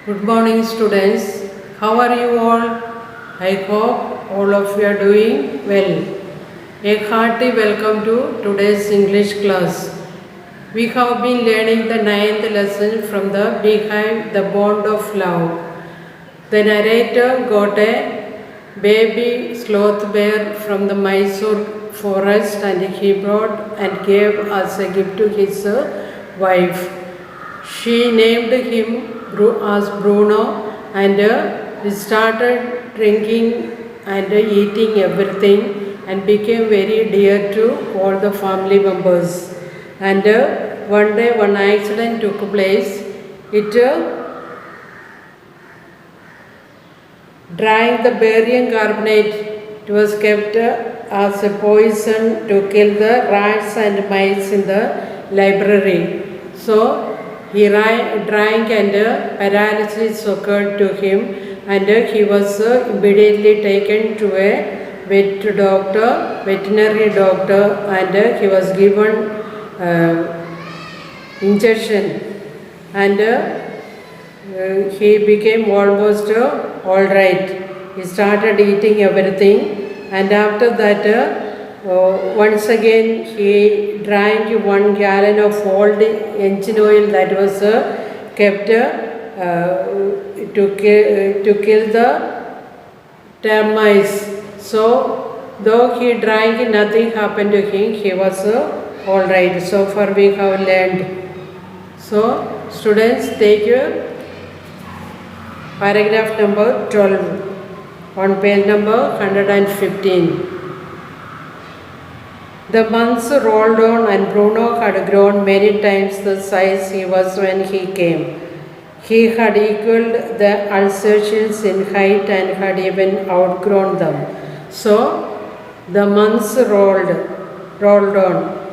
Good morning, students. How are you all? I hope all of you are doing well. A hearty welcome to today's English class. We have been learning the ninth lesson from the Behind the Bond of Love. The narrator got a baby sloth bear from the Mysore forest and he brought and gave as a gift to his wife. She named him as Bruno and we started drinking and eating everything and became very dear to all the family members. And one day one accident took place. It drank the barium carbonate. It was kept as a poison to kill the rats and mice in the library. So he drank and paralysis occurred to him and he was immediately taken to a veterinary doctor and he was given injection and he became almost all right. He started eating everything and after that once again he drank 1 gallon of old engine oil that was kept to kill the termites. So though he drank, nothing happened to him. He was all right. So far we have learned. So students, take your paragraph number 12 on page number 115. The months rolled on and Bruno had grown many times the size he was when he came. He had equaled the Alsatians in height and had even outgrown them. So the months rolled on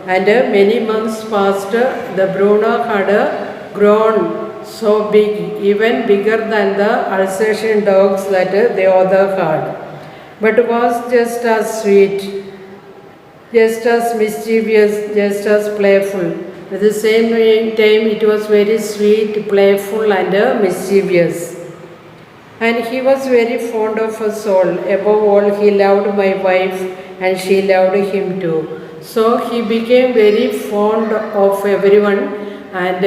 and many months passed. The Bruno had grown so big, even bigger than the Alsatian dogs that the other had, but was just as sweet, just as mischievous, just as playful. At the same time, it was very sweet, playful, and mischievous. And he was very fond of us all. Above all, he loved my wife, and she loved him too. So he became very fond of everyone, and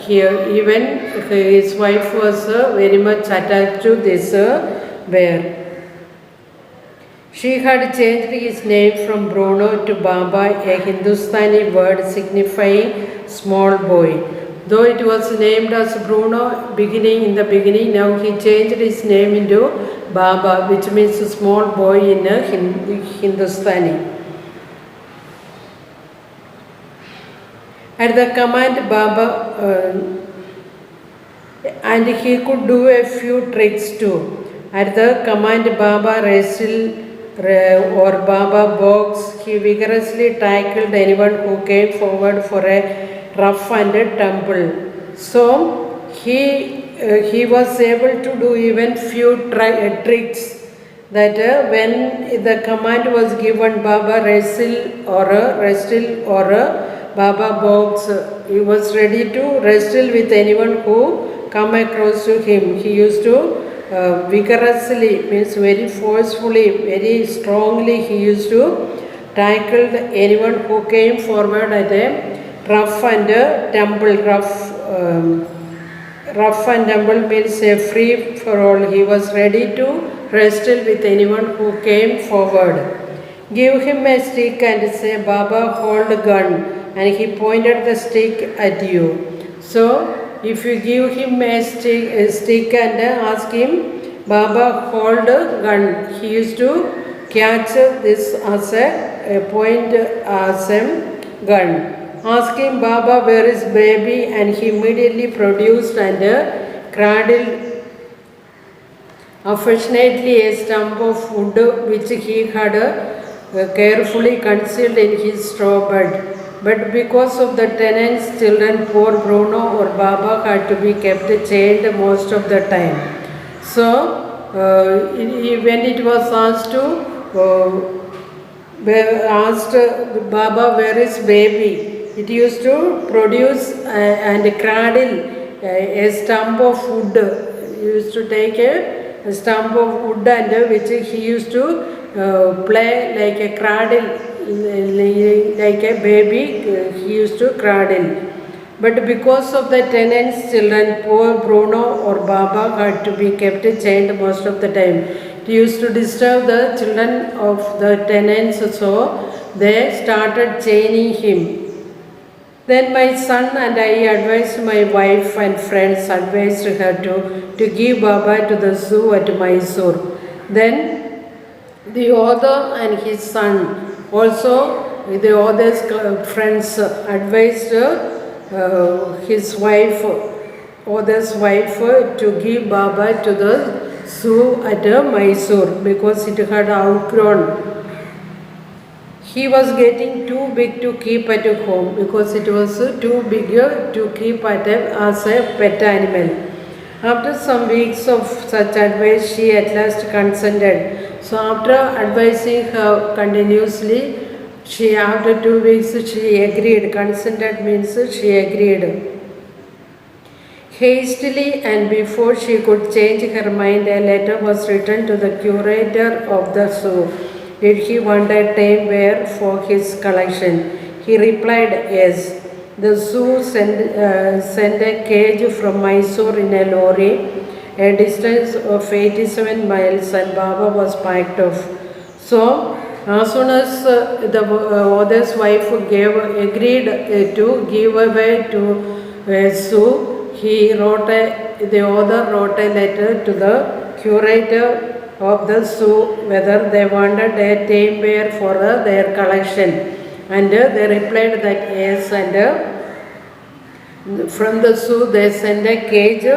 even his wife was very much attached to this bear. She had changed his name from Bruno to Baba, a Hindustani word signifying small boy. Though it was named as Bruno in the beginning, now he changed his name into Baba, which means small boy in Hindustani. At the command Baba, and he could do a few tricks too. At the command Baba wrestle or Baba box, he vigorously tackled anyone who came forward for a rough and tumble. So he was able to do even few tricks that when the command was given Baba wrestle or Baba box, he was ready to wrestle with anyone who come across to him. He used to vigorously, means very forcefully, very strongly, he used to tackle anyone who came forward at a rough and tumble. Rough and tumble means a free for all. He was ready to wrestle with anyone who came forward. Give him a stick and say, Baba, hold a gun, and he pointed the stick at you. So if you give him a stick and ask him, Baba, hold a gun, he used to catch this as a point as a gun. Ask him, Baba, where is baby? And he immediately produced and cradled affectionately a stump of wood which he had carefully concealed in his straw bed. But because of the tenants' children, poor Bruno or Baba had to be kept chained most of the time. So, when it was asked Baba, where is baby? It used to produce and cradle a stump of wood used to take a stump of wood and which he used to play like a cradle, like a baby. He used to cradle. But because of the tenants' children, poor Bruno or Baba had to be kept chained most of the time. It used to disturb the children of the tenants, so they started chaining him. Then my son and I advised my wife and friends, advised her to give Baba to the zoo at Mysore. Then the author and his son, also the author's friends, advised his wife, author's wife, to give Baba to the zoo at Mysore because it had outgrown. He was getting too big to keep at home because it was too big to keep as a pet animal. After some weeks of such advice, she at last consented. So after advising her continuously, after 2 weeks she agreed. Consented means she agreed. Hastily, and before she could change her mind, a letter was written to the curator of the zoo. Did he want a tame bear for his collection? He replied, yes. The zoo sent a cage from Mysore in a lorry, a distance of 87 miles, and Baba was packed off. So, as soon as the author's wife agreed to give away to a zoo, the author wrote a letter to the curator of the zoo whether they wanted a tame bear for their collection, and they replied that yes, and from the zoo they sent a cage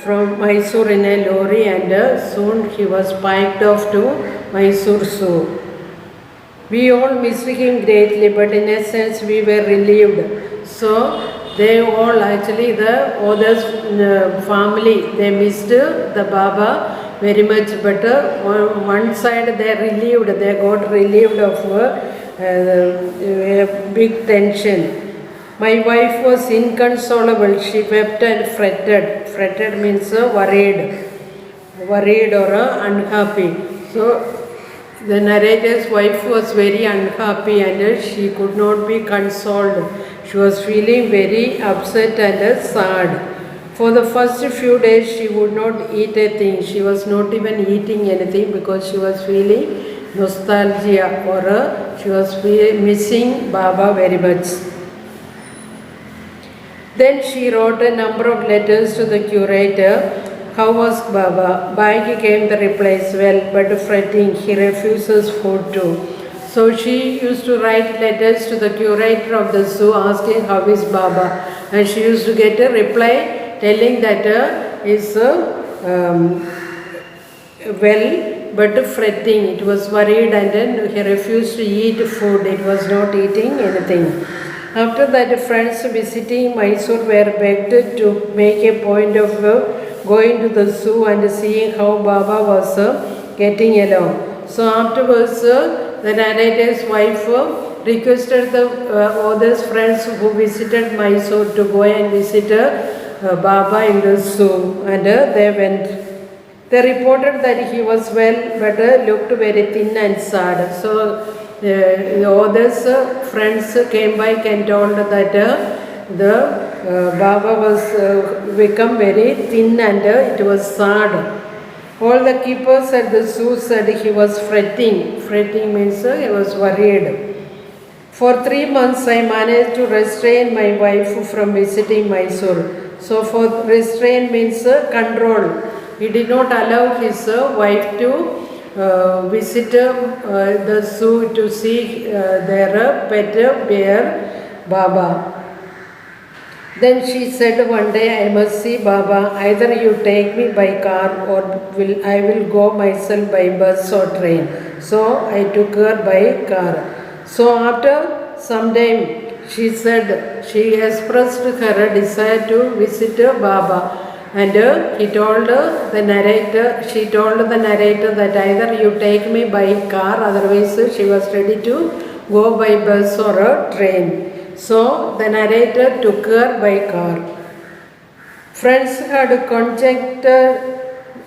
from Mysore in a lorry, and soon he was packed off to Mysore Zoo. We all missed him greatly, but in a sense we were relieved. So they all, actually the author's family, they missed the Baba very much, but on one side they got relieved of a big tension. My wife was inconsolable. She wept and fretted. Fretted means worried or unhappy. So the narrator's wife was very unhappy and she could not be consoled. She was feeling very upset and sad. For the first few days she would not eat a thing. She was not even eating anything because she was feeling nostalgia, or she was missing Baba very much. Then she wrote a number of letters to the curator. How was Baba? Back came the replies, well, but fretting, he refuses food too. So she used to write letters to the curator of the zoo asking how is Baba, and she used to get a reply telling that is well, but fretting. It was worried, and then he refused to eat food. It was not eating anything. After that, friends visiting Mysore were begged to make a point of going to the zoo and seeing how Baba was getting along. So afterwards, the narrator's wife requested the author's friends who visited Mysore to go and visit Baba in the zoo, and they went. They reported that he was well, but looked very thin and sad. So the author's friends came back and told that the Baba was become very thin and it was sad. All the keepers at the zoo said he was fretting. Fretting means he was worried. For 3 months I managed to restrain my wife from visiting Mysore. So for restrain means control. He did not allow his wife to visit the zoo to see their pet bear Baba. Then she said one day, I must see Baba. Either you take me by car or I will go myself by bus or train. So I took her by car. So after some time, she said she expressed her desire to visit Baba. And she told the narrator that either you take me by car, otherwise she was ready to go by bus or a train. So the narrator took her by car. Friends had conjectured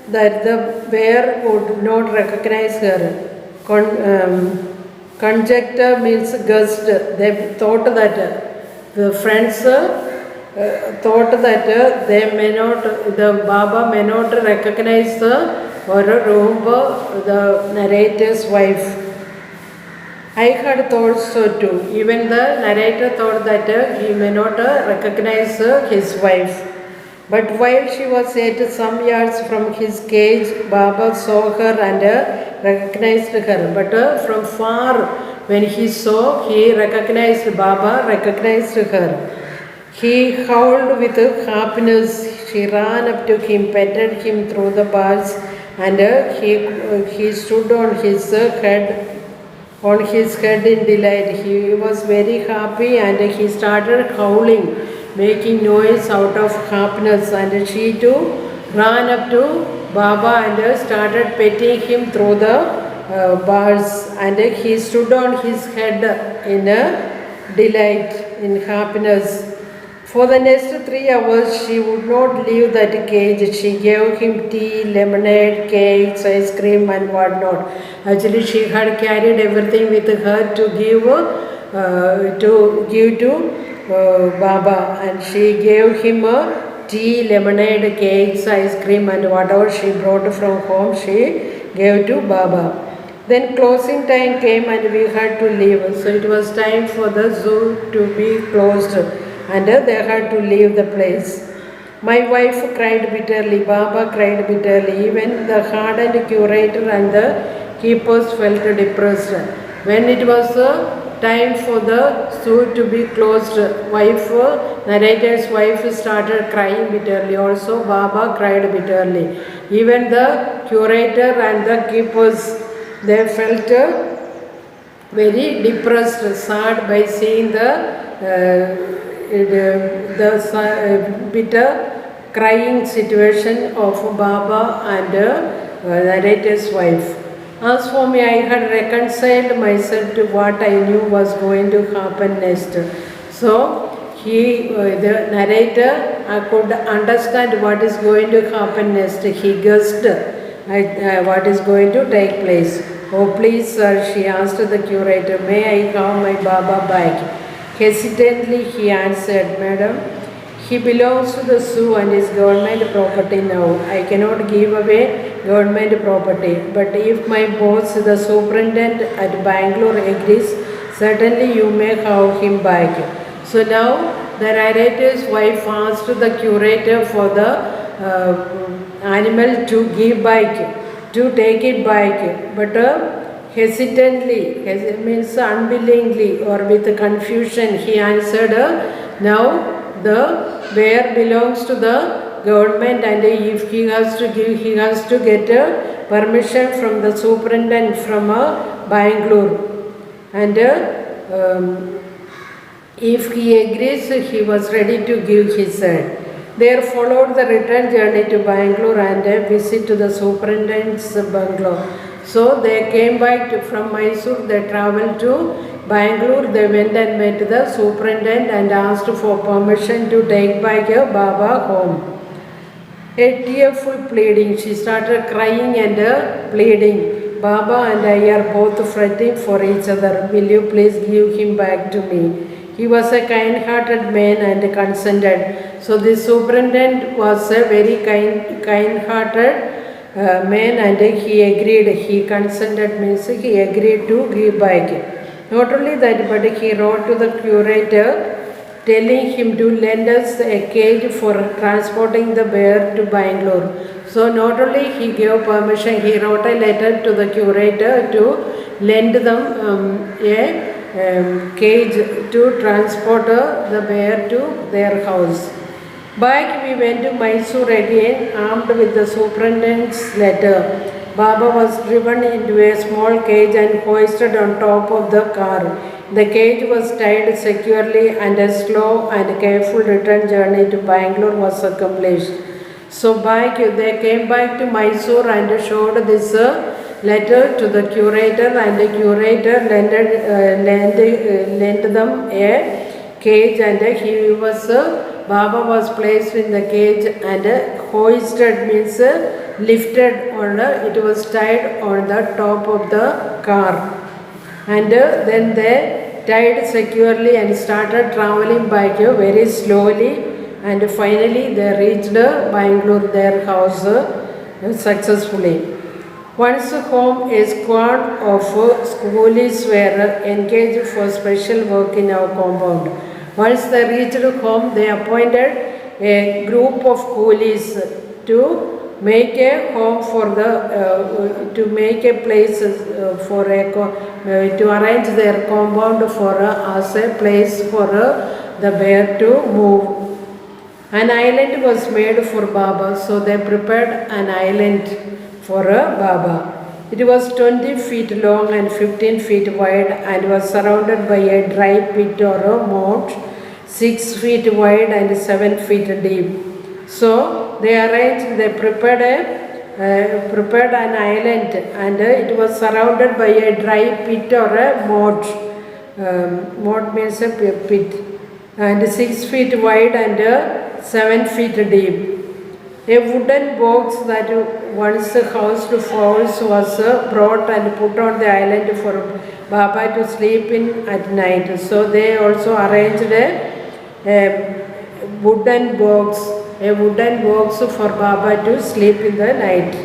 that the bear would not recognize her. Conjecture means guessed. They thought that the friends thought that the Baba may not recognize the narrator's wife. I had thought so too. Even the narrator thought that he may not recognize his wife. But while she was at some yards from his cage, Baba saw her and recognized her. But from far, when he saw, he recognized Baba, recognized her. He howled with happiness. She ran up to him, petted him through the bars, and he stood on his head in delight. He was very happy and he started howling, making noise out of happiness, and she too ran up to Baba and started petting him through the bars, and he stood on his head in delight, in happiness. For the next 3 hours, she would not leave that cage. She gave him tea, lemonade, cakes, ice cream, and whatnot. Actually, she had carried everything with her to give to Baba, and she gave him tea, lemonade, cakes, ice cream, and whatever she brought from home, she gave to Baba. Then closing time came and we had to leave. So it was time for the zoo to be closed, and they had to leave the place. My wife cried bitterly, Baba cried bitterly. Even the hardened curator and the keepers felt depressed. When it was time for the zoo to be closed, narrator's wife started crying bitterly. Also, Baba cried bitterly. Even the curator and the keepers, they felt very depressed, sad by seeing the bitter crying situation of Baba and narrator's wife. As for me, I had reconciled myself to what I knew was going to happen next. So, the narrator could understand what is going to happen next. He guessed what is going to take place. Oh, please, sir, she asked the curator, may I have my Baba back? Hesitantly, he answered, Madam, he belongs to the zoo and is government property now. I cannot give away government property. But if my boss, the superintendent at Bangalore, agrees, certainly you may have him back. So now the narrator's wife asked the curator for the animal to give back, to take it back. But hesitantly, means unwillingly or with confusion, he answered, now the bear belongs to the government, and if he has to get permission from the superintendent from Bangalore, and if he agrees, he was ready to give his hand. There followed the return journey to Bangalore and a visit to the superintendent's bungalow. So they came back from Mysore, they travelled to Bangalore, they went and met the superintendent and asked for permission to take back Baba home. A tearful pleading, she started crying and pleading, Baba and I are both fretting for each other, will you please give him back to me? He was a kind-hearted man and consented. So the superintendent was a very kind-hearted man, and he agreed, he consented means he agreed to give back. Not only that, but he wrote to the curator telling him to lend us a cage for transporting the bear to Bangalore. So not only he gave permission, he wrote a letter to the curator to lend them a cage to transport the bear to their house. Back we went to Mysore again, armed with the superintendent's letter. Baba was driven into a small cage and hoisted on top of the car. The cage was tied securely, and a slow and careful return journey to Bangalore was accomplished. So they came back to Mysore and showed this letter to the curator, and the curator lent them a cage, and Baba was placed in the cage and hoisted means lifted on, it was tied on the top of the car, and then they tied securely and started traveling back very slowly, and finally they reached Bangalore, their house, successfully. Once home, a squad of schoolies were engaged for special work in our compound. Once they reached home, they appointed a group of coolies to make a home for the, to make a place for a, to arrange their compound for as a place for the bear to move. An island was made for Baba, so they prepared an island for Baba. It was 20 feet long and 15 feet wide and was surrounded by a dry pit or a moat, 6 feet wide and 7 feet deep. So they prepared an island, and it was surrounded by a dry pit or a moat. Moat means a pit, and 6 feet wide and 7 feet deep. A wooden box that once housed fowls was brought and put on the island for Baba to sleep in at night. So they also arranged a wooden box for Baba to sleep in the night.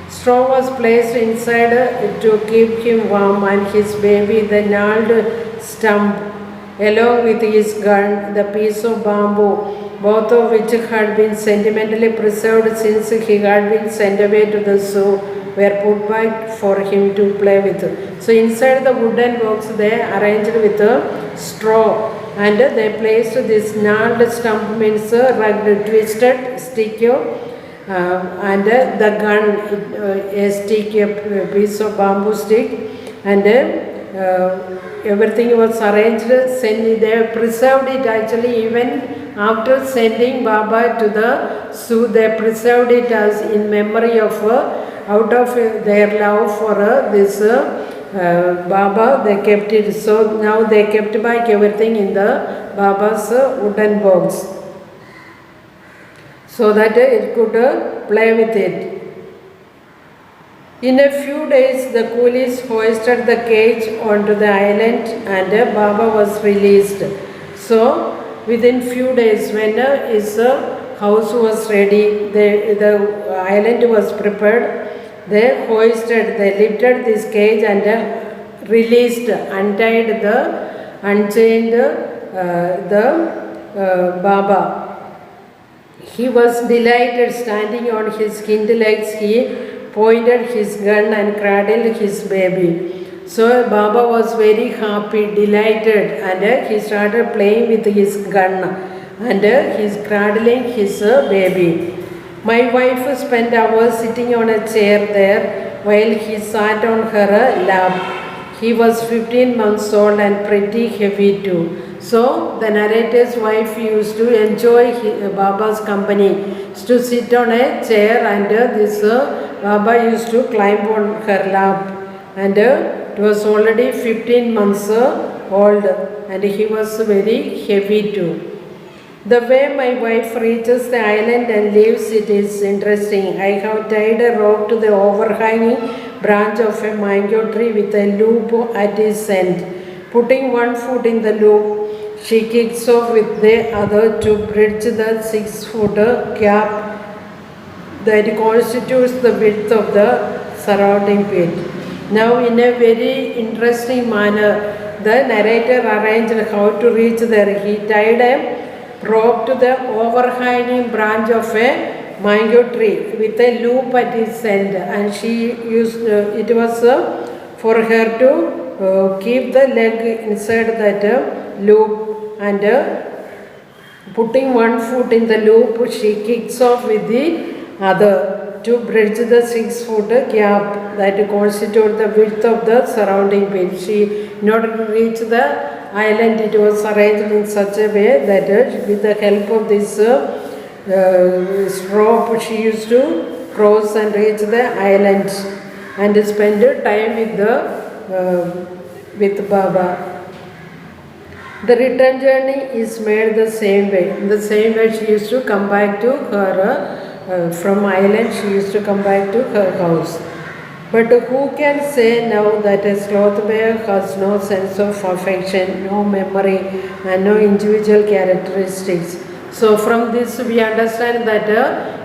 Straw was placed inside to keep him warm, and his baby, the gnarled stump, along with his gun, the piece of bamboo, both of which had been sentimentally preserved since he had been sent away to the zoo, were put back for him to play with. So inside the wooden box they arranged with straw, and they placed this gnarled stump, means rugged, twisted stick, and the gun, a stick, a piece of bamboo stick, and everything was arranged. They preserved it actually. Even after sending Baba to the zoo, they preserved it as in memory of, out of their love for this Baba, they kept it. So now they kept back everything in the Baba's wooden box, so that it could play with it. In a few days, the coolies hoisted the cage onto the island, and Baba was released. So within few days, when his house was ready, the island was prepared, they lifted this cage and released, unchained the Baba. He was delighted. Standing on his hind legs, he pointed his gun and cradled his baby. So Baba was very happy, delighted, and he started playing with his gun, and he's cradling his baby. My wife spent hours sitting on a chair there while he sat on her lap. He was 15 months old and pretty heavy too. So the narrator's wife used to enjoy Baba's company, to sit on a chair, and this Baba used to climb on her lap, and it was already 15 months old, and he was very heavy too. The way my wife reaches the island and leaves it is interesting. I have tied a rope to the overhanging branch of a mango tree with a loop at its end. Putting one foot in the loop, she kicks off with the other to bridge the 6-foot gap that constitutes the width of the surrounding pit. Now, in a very interesting manner, the narrator arranged how to reach there. He tied a rope to the overhanging branch of a mango tree with a loop at its end, and she used it was for her to keep the leg inside that loop, and putting one foot in the loop, she kicks off with the other to bridge the 6-foot gap that constitutes the width of the surrounding pit. In order to reach the island, it was arranged in such a way that with the help of this rope, she used to cross and reach the island and spend time with Baba. The return journey is made the same way. In the same way, she used to come back to her from island, she used to come back to her house. But who can say now that a sloth bear has no sense of affection, no memory, and no individual characteristics? So from this we understand that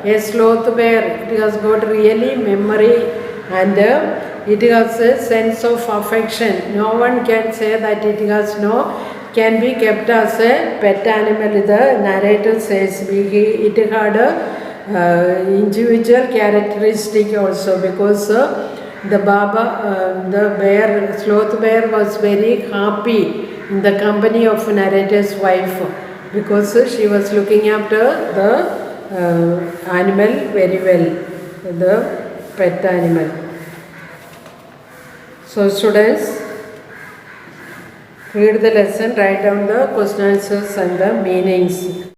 a sloth bear, it has got really memory and it has a sense of affection. No one can say that it has can be kept as a pet animal. The narrator says it had a individual characteristic also, because the Baba, the bear, sloth bear was very happy in the company of narrator's wife, because she was looking after the animal very well, the pet animal. So students, read the lesson, write down the question answers and the meanings.